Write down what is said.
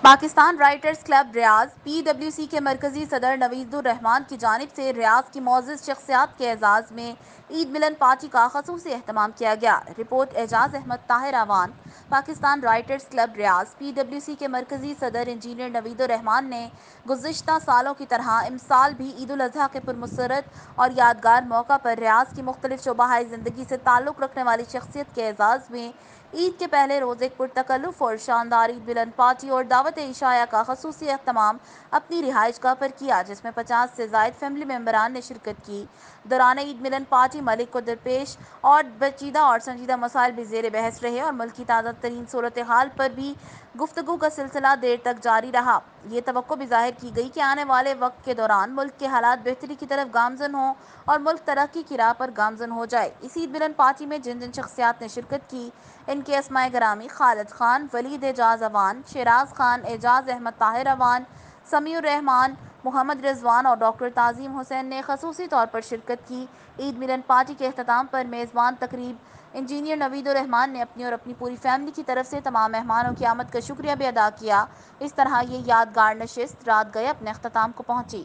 Pakistan writers club ریاض PWC کے مرکزی صدر نوید الرحمان کی جانب سے ریاض کی معزز شخصیات کے اعزاز میں عید ملن پارٹی کا خصوصی اہتمام کیا گیا۔ رپورٹ اعجاز احمد طاہر اعوان۔ پاکستان رائٹرز کلب ریاض PWC کے مرکزی صدر انجینئر نوید الرحمان نے گزشتہ سالوں کی طرح امسال بھی عید الاضحیٰ کے پرمسرت اور یادگار موقع پر ریاض کی مختلف شعبہ زندگی سے تعلق رکھنے والی شخصیت کے اعزاز میں عید کے پہلے روز ایک پرتکلف اور شاندار عید ملن پارٹی اور دعوت عشاء کا خصوصی اہتمام اپنی رہائش گاہ پر کیا، جس میں 50 سے زائد فیملی ممبران نے شرکت کی۔ دوران عید ملن پارٹی ملک کو درپیش اور پیچیدہ اور سنجیدہ مسائل بھی زیر بحث رہے اور ملک کی تازہ ترین صورتحال پر بھی گفتگو کا سلسلہ دیر تک جاری رہا۔ یہ توقع بھی ظاہر کی گئی کہ آنے والے وقت کے دوران ملک کے حالات بہتری کی طرف گامزن ہوں اور ملک ترقی کی راہ پر گامزن ہو جائے۔ اس عید ملن پارٹی میں جن جن شخصیات نے شرکت کی، ان کے اسماء گرامی خالد خان، ولید اعجاز اعوان، شیراز خان، اعجاز احمد طاہر اعوان، سمیع الرحمان، محمد رضوان اور ڈاکٹر تعظیم حسین نے خصوصی طور پر شرکت کی۔ عید ملن پارٹی کے اختتام پر میزبان تقریب انجینئر نوید الرحمان نے اپنی اور اپنی پوری فیملی کی طرف سے تمام مہمانوں کی آمد کا شکریہ بھی ادا کیا۔ اس طرح یہ یادگار نشست رات گئے اپنے اختتام کو پہنچی۔